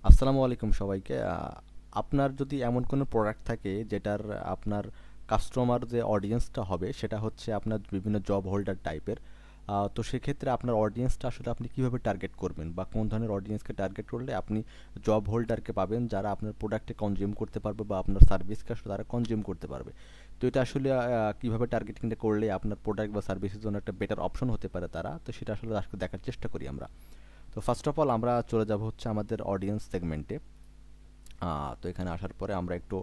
আসসালামু আলাইকুম সবাইকে। আপনার যদি এমন কোনো প্রোডাক্ট থাকে যেটার আপনার কাস্টমার যে অডিয়েন্সটা হবে সেটা হচ্ছে আপনার বিভিন্ন জব হোল্ডার টাইপের, তো সেক্ষেত্রে আপনার অডিয়েন্সটা আসলে আপনি কিভাবে টার্গেট করবেন বা কোন ধরনের অডিয়েন্সকে টার্গেট করলে আপনি জব হোল্ডারকে পাবেন যারা আপনার প্রোডাক্টে কনজিউম করতে পারবে বা আপনার সার্ভিসকে আসলে তারা কনজিউম করতে পারবে। তো এটা আসলে কিভাবে টার্গেটিংটা করলে আপনার প্রোডাক্ট বা সার্ভিসের জন্য একটা বেটার অপশন হতে পারে তারা, তো সেটা আসলে আজকে দেখার চেষ্টা করি আমরা। তো ফার্স্ট অফ অল আমরা চলে যাব হচ্ছে আমাদের অডিয়েন্স সেগমেন্টে। তো এখানে আসার পরে আমরা একটু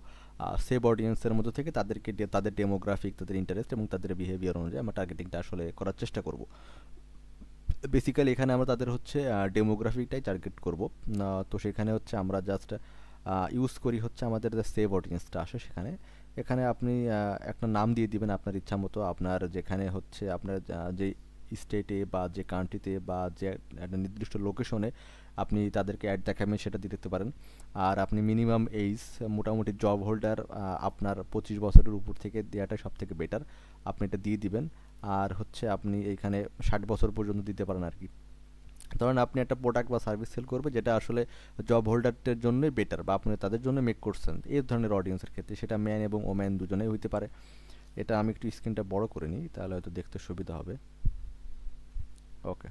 সেভ অডিয়েন্সের মধ্যে থেকে তাদেরকে তাদের ডেমোগ্রাফিক, তাদের ইন্টারেস্ট এবং তাদের বিহেভিয়ার অনুযায়ী আমরা টার্গেটিংটা আসলে করার চেষ্টা করব। বেসিক্যালি এখানে আমরা তাদের হচ্ছে ডেমোগ্রাফিকটাই টার্গেট করব। তো সেখানে হচ্ছে আমরা জাস্ট ইউজ করি হচ্ছে আমাদের যে সেভ অডিয়েন্সটা আসে সেখানে। এখানে আপনি একটা নাম দিয়ে দিবেন আপনার ইচ্ছা মতো, আপনার যেখানে হচ্ছে আপনার যে স্টেটে বা যে কান্ট্রিতে বা যে একটা নির্দিষ্ট লোকেশনে আপনি তাদেরকে অ্যাড দেখাবেন সেটা দিতে পারেন। আর আপনি মিনিমাম এইজ, মোটামুটি জব হোল্ডার আপনার 25 বছরের উপর থেকে দেওয়াটা সব থেকে বেটার, আপনি এটা দিয়ে দিবেন। আর হচ্ছে আপনি এইখানে 60 বছর পর্যন্ত দিতে পারেন আর কি। ধরেন আপনি একটা প্রোডাক্ট বা সার্ভিস সেল করবে যেটা আসলে জব হোল্ডারদের জন্যই বেটার বা আপনি তাদের জন্য মেক করছেন, এই ধরনের অডিয়েন্সের ক্ষেত্রে সেটা ম্যান এবং ওম্যান দুজনেই হইতে পারে। এটা আমি একটু স্ক্রিনটা বড় করে নিই তাহলে হয়তো দেখতে সুবিধা হবে। ওকে।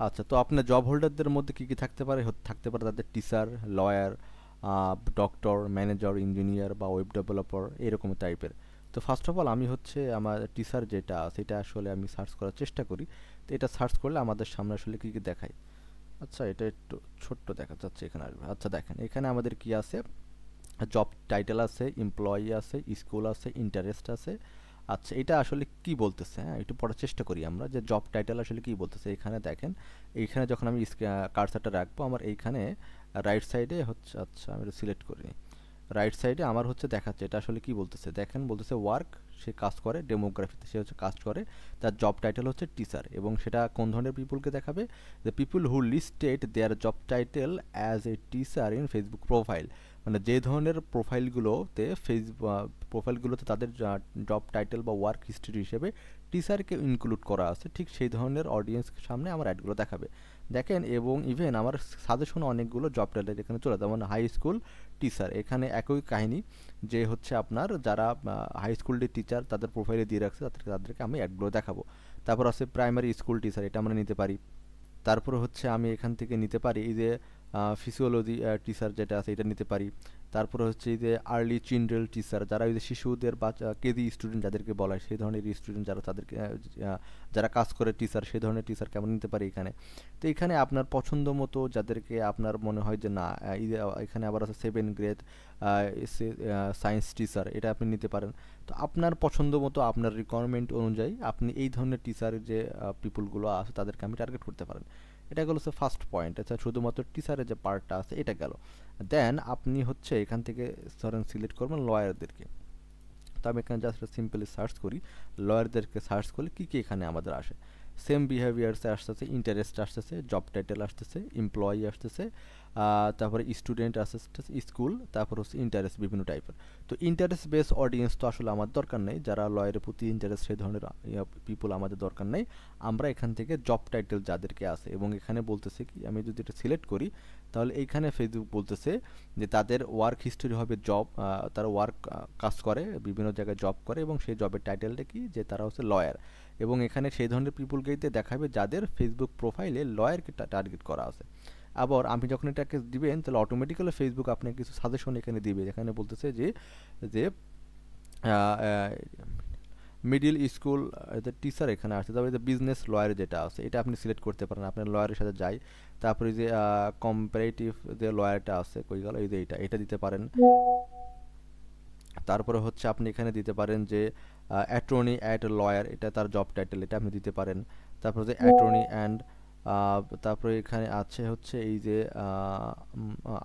আচ্ছা, তো আপনার জব হোল্ডারদের মধ্যে কী কী থাকতে পারে? থাকতে পারে তাদের teacher, lawyer, doctor, manager, engineer বা ওয়েব ডেভেলপার এরকম টাইপের। তো ফার্স্ট অফ অল আমি হচ্ছে আমার টিচার যেটা সেটা আসলে আমি সার্চ করার চেষ্টা করি। তো এটা সার্চ করলে আমাদের সামনে আসলে কী কী দেখায়। আচ্ছা, এটা একটু ছোট্ট দেখা যাচ্ছে, এখানে আসবে। আচ্ছা দেখেন, এখানে আমাদের কি আছে, জব টাইটেল আছে, এমপ্লয়ি আছে, স্কুল আছে, ইন্টারেস্ট আছে। আচ্ছা, এটা আসলে কি বলতেছে? হ্যাঁ, একটু পড়ার চেষ্টা করি আমরা যে জব টাইটেল আসলে কি বলতেছে। এখানে দেখেন, এইখানে যখন আমি কার্সারটা রাখবো আমার এইখানে রাইট সাইডে হচ্ছে, আচ্ছা আমি এটা সিলেক্ট করিনি, রাইট সাইডে আমার হচ্ছে দেখাচ্ছে এটা আসলে কি বলতেছে। দেখেন বলতেছে ওয়ার্ক, সে কাজ করে ডেমোগ্রাফিতে, সে হচ্ছে কাজ করে, তার জব টাইটেল হচ্ছে টিচার। এবং সেটা কোন ধরনের পিপুলকে দেখাবে? The people who listed there job title as a teacher in Facebook profile. মানে যে ধরনের প্রোফাইলগুলোতে তাদের জব টাইটেল বা ওয়ার্ক হিস্ট্রি হিসেবে টিচারকে ইনক্লুড করা আছে, ঠিক সেই ধরনের অডিয়েন্সের সামনে আমার অ্যাডগুলো দেখাবে। দেখেন, এবং ইভেন আমার সাজেশনে অনেকগুলো জব টাইটেল এখানে চলে, যেমন হাই স্কুল টিচার, এখানে একই কাহিনী যে হচ্ছে আপনার যারা হাই স্কুলের টিচার তাদের প্রোফাইলে দিয়ে রাখছে তাদেরকে আমি অ্যাডগুলো দেখাবো। তারপর আছে প্রাইমারি স্কুল টিচার, এটা আমরা নিতে পারি। তারপরে হচ্ছে আমি এখান থেকে নিতে পারি এই যে ফিজিওলজি টিচার যেটা আছে এটা নিতে পারি। তারপরে হচ্ছে এই যে আর্লি চিলড্রেন টিচার, যারা ওই যে শিশুদের বা কেজি স্টুডেন্ট যাদেরকে বলা হয় সেই ধরনের স্টুডেন্ট যারা তাদেরকে যারা কাজ করে টিচার, সেই ধরনের টিচারকে আমরা নিতে পারি এখানে। তো এখানে আপনার পছন্দ মতো যাদেরকে আপনার মনে হয় যে না, এখানে আবার আছে 7 গ্রেড সায়েন্স টিচার, এটা আপনি নিতে পারেন। তো আপনার পছন্দ মতো আপনার রিকোয়ারমেন্ট অনুযায়ী আপনি এই ধরনের টিচারের যে পিপুলগুলো আছে তাদেরকে আমি টার্গেট করতে পারেন। এটা গেলো হচ্ছে ফার্স্ট পয়েন্ট। আচ্ছা, শুধুমাত্র টিচারের যে পার্টটা আছে এটা গেল। দেন আপনি হচ্ছে এখান থেকে ধরেন সিলেক্ট করবেন লয়ারদেরকে। তো আমি এখানে জাস্ট সিম্পলি সার্চ করি, লয়ারদেরকে সার্চ করলে কী কী এখানে আমাদের আসে। সেম বিহেভিয়ার্সে আসতেছে, ইন্টারেস্ট আসতেছে, জব টাইটেল আসতেছে, এমপ্লয়ি আসতেছে, তারপরে স্টুডেন্ট আসতেছে, স্কুল, তারপর হচ্ছে ইন্টারেস্ট বিভিন্ন টাইপের। তো ইন্টারেস্ট বেস অডিয়েন্স তো আসলে আমার দরকার নেই, যারা লয়ারের প্রতি ইন্টারেস্ট সেই ধরনের পিপুল আমাদের দরকার নেই। আমরা এখান থেকে জব টাইটেল যাদেরকে আছে, এবং এখানে বলতেছে কি, আমি যদি এটা সিলেক্ট করি তাহলে এইখানে ফেসবুক বলতেছে যে তাদের ওয়ার্ক হিস্টোরি হবে জব, তারা ওয়ার্ক কাজ করে, বিভিন্ন জায়গায় জব করে, এবং সেই জবের টাইটেলটা কি, যে তারা হচ্ছে লয়ার। এবং এখানে সেই ধরনের পিপুলকেই দেখাবে যাদের ফেসবুক প্রোফাইলে লয়ারকে টার্গেট করা আছে। আবার আপনি যখন এটাকে দিবেন তাহলে অটোমেটিক্যালি ফেসবুক আপনাকে কিছু সাজেশন এখানে দিবে, এখানে বলতেছে যে যে মিডিল স্কুল টিচার এখানে আসছে। তারপরে যে বিজনেস লয়ার যেটা আছে এটা আপনি সিলেক্ট করতে পারেন, আপনার লয়ারের সাথে যাই। তারপরে যে কম্পারেটিভ যে লয়ারটা আছে কই গেল, এই যে এটা দিতে পারেন। তারপরে হচ্ছে আপনি এখানে দিতে পারেন যে অ্যাটর্নি অ্যাট লয়ার, এটা তার জব টাইটেল, এটা আপনি দিতে পারেন। তারপরে যে অ্যাটর্নি অ্যান্ড, তারপরে এখানে আছে হচ্ছে এই যে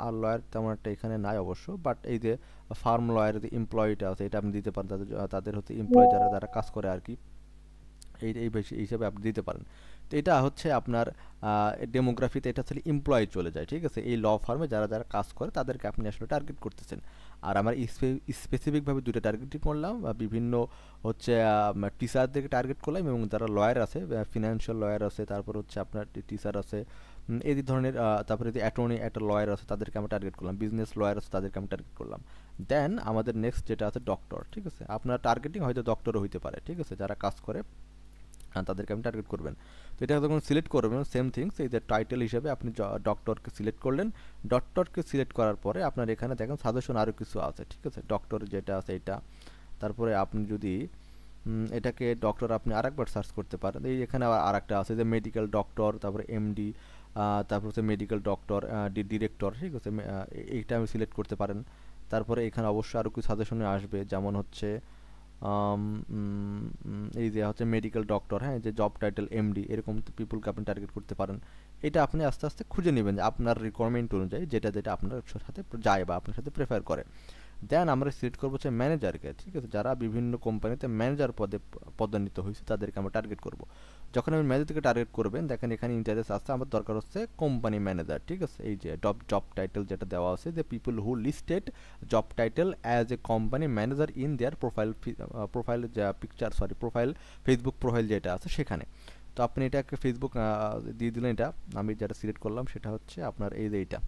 আর লয়ার তেমন একটা এখানে নাই অবশ্য, বাট এই যে ফার্ম লয়ার যে এমপ্লয়িটা আছে এটা আপনি দিতে পারেন, তাদের তাদের হচ্ছে এমপ্লয়ি যারা যারা কাজ করে আর কি, এই এই বেশি হিসাবে আপনি দিতে পারেন। তো এটা হচ্ছে আপনার ডেমোগ্রাফিতে এটা আসলে এমপ্লয়ি চলে যায়, ঠিক আছে, এই ল ফার্মে যারা যারা কাজ করে তাদেরকে আপনি আসলে টার্গেট করতেছেন। আর আমার স্পেসিফিকভাবে দুটো টার্গেটিং করলাম, বিভিন্ন হচ্ছে টিচারদেরকে টার্গেট করলাম, এবং যারা লয়ার আছে, ফিনান্সিয়াল লয়ার আছে, তারপর হচ্ছে আপনার টিচার আছে, এই ধরনের তারপরে যদি অ্যাটর্নি, একটা লয়ার আছে তাদেরকে আমরা টার্গেট করলাম, বিজনেস লয়ার আছে তাদেরকে আমি টার্গেট করলাম। দেন আমাদের নেক্সট যেটা আছে ডক্টর, ঠিক আছে, আপনার টার্গেটিং হয়তো ডক্টরও হইতে পারে, ঠিক আছে, যারা কাজ করে তাদেরকে আপনি টার্গেট করবেন। তো এটা যখন সিলেক্ট করবেন সেম থিংস, এই যে টাইটেল হিসেবে আপনি ডক্টরকে সিলেক্ট করলেন। ডক্টরকে সিলেক্ট করার পরে আপনার এখানে দেখেন সাজেশন আরও কিছু আছে, ঠিক আছে, ডক্টর যেটা আছে এটা। তারপরে আপনি যদি এটাকে ডক্টর আপনি আরেকবার সার্চ করতে পারেন, এই এখানে আর একটা আছে যে মেডিকেল ডক্টর, তারপরে এমডি, তারপর হচ্ছে মেডিকেল ডক্টর, ডিরেক্টর, ঠিক আছে, এইটা আমি সিলেক্ট করতে পারেন। তারপরে এখানে অবশ্যই আরও কিছু সাজেশনে আসবে, যেমন হচ্ছে এই যে হচ্ছে মেডিকেল ডক্টর, হ্যাঁ, যে জব টাইটেল এমডি, এরকম পিপুলকে আপনি টার্গেট করতে পারেন। এটা আপনি আস্তে আস্তে খুঁজে নেবেন যে আপনার রিকোয়ারমেন্ট অনুযায়ী যেটা যেটা আপনার সাথে যায় বা আপনার সাথে প্রেফার করে। দেন আমরা সিলেক্ট করবো হচ্ছে ম্যানেজারকে, ঠিক আছে, যারা বিভিন্ন কোম্পানিতে ম্যানেজার পদে পদোন্নীত হয়েছে তাদেরকে আমরা টার্গেট করব। যখন আমি ম্যানেজারকে টার্গেট করবেন, দেখেন এখানে ইন্টারেস্ট আসছে, আমার দরকার হচ্ছে কোম্পানি ম্যানেজার, ঠিক আছে, এই যে জব টাইটেল যেটা দেওয়া আছে, যে people who listed job title as a company manager in their profile picture, sorry profile, Facebook profile যেটা আছে সেখানে। তো আপনি এটাকে ফেসবুক দিয়ে দিলেন। এটা আমি যেটা সিলেক্ট করলাম সেটা হচ্ছে আপনার এই যে এইটা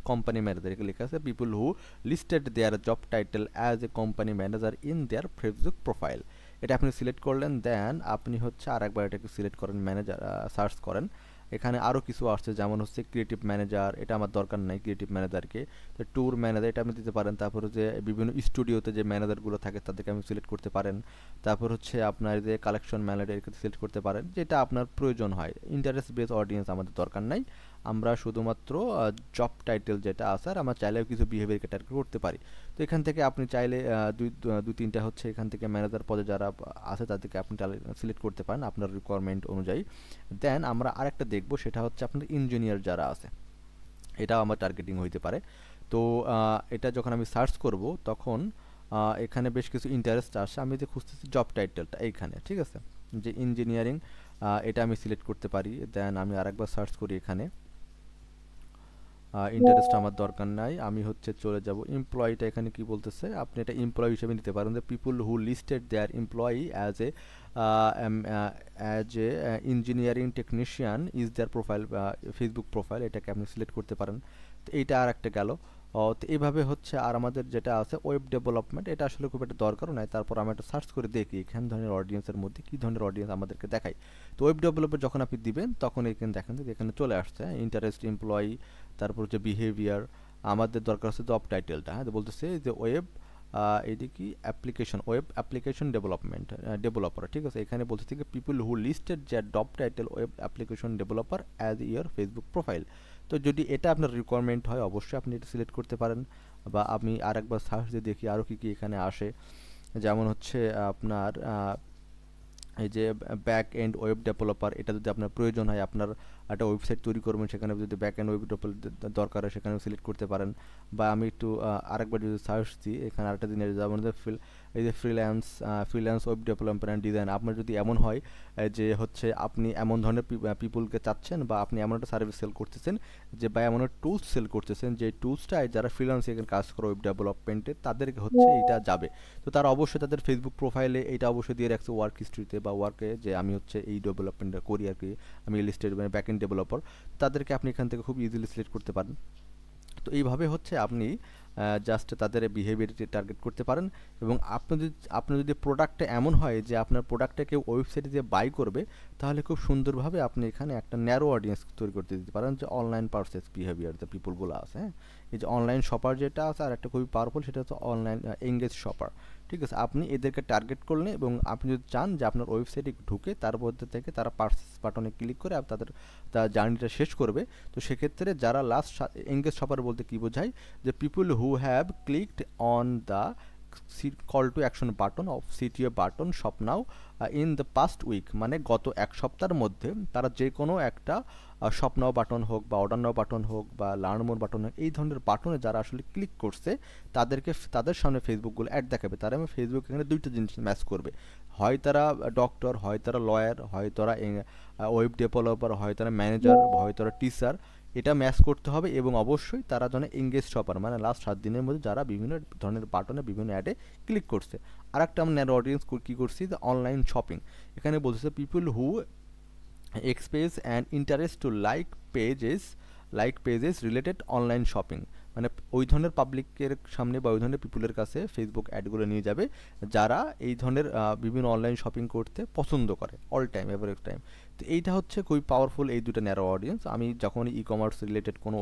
কোম্পানি ম্যানেজার, এখানে লেখা আছে people who listed there job title as a company manager in their Facebook profile. এটা আপনি সিলেক্ট করলেন। দেন আপনি হচ্ছে আরেকবার এটাকে সিলেক্ট করেন, ম্যানেজার সার্চ করেন। এখানে আরও কিছু আসছে, যেমন হচ্ছে ক্রিয়েটিভ ম্যানেজার, এটা আমার দরকার নাই ক্রিয়েটিভ ম্যানেজারকে। তো ট্যুর ম্যানেজার এটা আপনি দিতে পারেন। তারপরে যে বিভিন্ন স্টুডিওতে যে ম্যানেজারগুলো থাকে তাদেরকে আপনি সিলেক্ট করতে পারেন। তারপর হচ্ছে আপনার যে কালেকশন ম্যানেজার এটাকে সিলেক্ট করতে পারেন, যেটা আপনার প্রয়োজন হয়। ইন্টারেস্ট বেস অডিয়েন্স আমাদের দরকার নাই, আমরা শুধুমাত্র জব টাইটেল যেটা আছে, আর আমরা চাইলেও কিছু বিহেভিয়ারকে টার্গেট করতে পারি। তো এখান থেকে আপনি চাইলে দুই তিনটা হচ্ছে এখান থেকে ম্যানেজার পদে যারা আছে তাদেরকে আপনি সিলেক্ট করতে পারেন আপনার রিকোয়ারমেন্ট অনুযায়ী। দেন আমরা আরেকটা দেখব, সেটা হচ্ছে আপনার ইঞ্জিনিয়ার যারা আছে, এটাও আমার টার্গেটিং হইতে পারে। তো এটা যখন আমি সার্চ করব তখন এখানে বেশ কিছু ইন্টারেস্ট আসে। আমি যে খুঁজতেছি জব টাইটেলটা এইখানে, ঠিক আছে, যে ইঞ্জিনিয়ারিং, এটা আমি সিলেক্ট করতে পারি। দেন আমি আরেকবার সার্চ করি, এখানে ইন্টারেস্ট আমার দরকার নাই, আমি হচ্ছে চলে যাব এমপ্লয়িটা। এখানে কি বলতেছে, আপনি এটা এমপ্লয়ি হিসেবে নিতে পারেন, যে people who listed their employee as a engineering technician is their profile, Facebook profile, এটাকে আপনি সিলেক্ট করতে পারেন। তো এইটা আর একটা গেল। তো এইভাবে হচ্ছে। আর আমাদের যেটা আছে ওয়েব ডেভেলপমেন্ট, এটা আসলে খুব একটা দরকারও নাই, তারপর আমি একটা সার্চ করে দেখি এখান ধরনের অডিয়েন্সের মধ্যে কী ধরনের অডিয়েন্স আমাদেরকে দেখায়। তো ওয়েব ডেভেলপমেন্ট যখন আপনি দিবেন তখন এখানে দেখেন যে এখানে চলে আসছে ইন্টারেস্ট, এমপ্লয়ি, তারপর হচ্ছে বিহেভিয়ার। আমাদের দরকার হচ্ছে জব টাইটেলটা, হ্যাঁ, বলতেছে যে ওয়েব, এটি কি application, web application development developer, ঠিক আছে, এখানে বলতে থেকে পিপল হু লিস্টেড যার job title web application developer as your Facebook profile. তো যদি এটা আপনার রিকোয়ারমেন্ট হয় অবশ্যই আপনি এটা সিলেক্ট করতে পারেন। বা আমি আরেকবার সার্চ দিয়ে দেখি আরও কী কী এখানে আসে, যেমন হচ্ছে আপনার এই যে ব্যাক এন্ড ওয়েব ডেভেলপার, এটা যদি আপনার প্রয়োজন হয়, আপনার একটা ওয়েবসাইট তৈরি করবেন, সেখানে যদি ব্যাক এন্ড ওয়েব ডেভেলপার দরকার হয় সেখানেও সিলেক্ট করতে পারেন। বা আমি একটু আরেকবার যদি সার্চ দিই, এখানে আরেকটা দিনের যেমন এই যে freelance web development and design, আপনার যদি এমন হয় যে হচ্ছে আপনি এমন ধরনের পিপুলকে চাচ্ছেন, বা আপনি এমন একটা সার্ভিস সেল করতেছেন, যে বা এমন একটা টুলস সেল করতেছেন, যে টুলসটায় যারা ফ্রিল্যান্সে কাজ করে ওয়েব ডেভেলপমেন্টে তাদেরকে হচ্ছে এইটা যাবে। তো তারা অবশ্যই তাদের ফেসবুক প্রোফাইলে এটা অবশ্যই দিয়ে রাখছে ওয়ার্ক হিস্ট্রিতে বা ওয়ার্কে, যে আমি হচ্ছে এই ডেভেলপমেন্টটা করি আর কি, আমি লিস্টেড মানে ব্যাক এন্ড ডেভেলপার। তাদেরকে আপনি এখান থেকে খুব ইজিলি সিলেক্ট করতে পারেন। তো এইভাবে হচ্ছে আপনি জাস্ট তাদের বিহেভিয়ারটি টার্গেট করতে পারেন। এবং আপনার যদি প্রোডাক্টটা এমন হয় যে আপনার প্রোডাক্টটা কেউ ওয়েবসাইটে দিয়ে বাই করবে, তাহলে খুব সুন্দরভাবে আপনি এখানে একটা ন্যারো অডিয়েন্স তৈরি করতে দিতে পারেন, যে অনলাইন পারচেস বিহেভিয়ার যে পিপুলগুলো আছে, হ্যাঁ, এই যে অনলাইন শপার যেটা আছে, আর একটা খুবই পাওয়ারফুল সেটা হচ্ছে অনলাইন এঙ্গেজ শপার, ঠিক আছে। আপনি এদেরকে টার্গেট করলেন এবং আপনি যদি চান যে আপনার ওয়েবসাইটে ঢুকে তার মধ্যে থেকে তারা পারচেস বাটনে ক্লিক করে তার জার্নিটা শেষ করবে। তো সেক্ষেত্রে যারা লাস্ট এঙ্গেজ শপার বলতে কী বোঝায়, যে people who have clicked on the call to action button of CTO button shop now in the past week, মানে গত এক সপ্তাহের মধ্যে তারা যে কোনো একটা শপ নাও বাটন হোক বা অর্ডার নাও বাটন হোক বা লার্ন মোর বাটন হোক, এই ধরনের বাটনে যারা আসলে ক্লিক করছে তাদের সামনে ফেসবুকগুলো অ্যাড দেখাবে। তারা ফেসবুক এখানে দুইটা জিনিস ম্যাচ করবে, হয় তারা ডক্টর, হয় তারা লয়ার, হয় তারা ওয়েব ডেভেলপার, হয় তারা ম্যানেজার, হয় তারা টিচার, এটা ম্যাচ করতে হবে। এবং অবশ্যই তারা যেন এঙ্গেজ শপার, মানে লাস্ট 7 দিনের মধ্যে যারা বিভিন্ন ধরনের বাটনে বিভিন্ন অ্যাডে ক্লিক করছে। আর একটা আমরা ন্যারো অডিয়েন্স কী করছি, যে অনলাইন শপিং, এখানে বলতেছে people who express and interest to like pages related online shopping. মানে ওই ধরনের পাবলিকের সামনে বা ওই ধরনের পিপুলের কাছে ফেসবুক অ্যাডগুলো নিয়ে যাবে যারা এই ধরনের বিভিন্ন অনলাইন শপিং করতে পছন্দ করে অল টাইম এভারি টাইম। তো এইটা হচ্ছে খুবই পাওয়ারফুল এই দুটো ন্যারো অডিয়েন্স। আমি যখন ই কমার্স রিলেটেড কোনো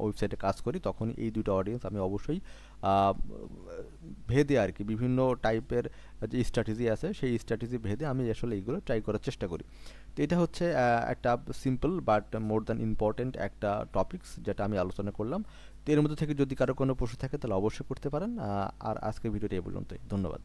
ওয়েবসাইটে কাজ করি তখন এই দুটো অডিয়েন্স আমি অবশ্যই ভেদে আর কি বিভিন্ন টাইপের যে স্ট্র্যাটেজি আছে সেই স্ট্র্যাটেজি ভেদে আমি আসলে এইগুলো ট্রাই করার চেষ্টা করি। তো এটা হচ্ছে একটা simple but more than important একটা টপিকস যেটা আমি আলোচনা করলাম। তো এর মধ্যে থেকে যদি কারো কোনো প্রশ্ন থাকে তাহলে অবশ্যই করতে পারেন। আর আজকের ভিডিওটি এই পর্যন্তই। ধন্যবাদ।